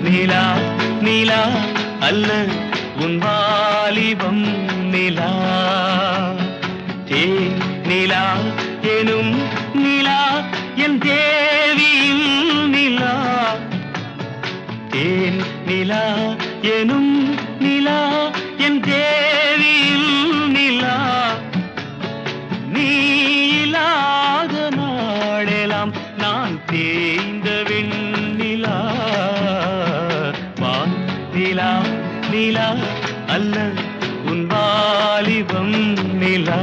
நிலா நிலா அல்ல உன் வாலிபம் நிலா தேன் நிலா எனும் நிலா என் தேவியின் நிலா தேன் நிலா எனும் நிலா என் தேவியின் நிலா நீ இல்லாத நாளெல்லாம் நான் தேய்ந்த வெண்ணிலா வான் நிலா நிலா அல்ல உன் வாலிபம் நிலா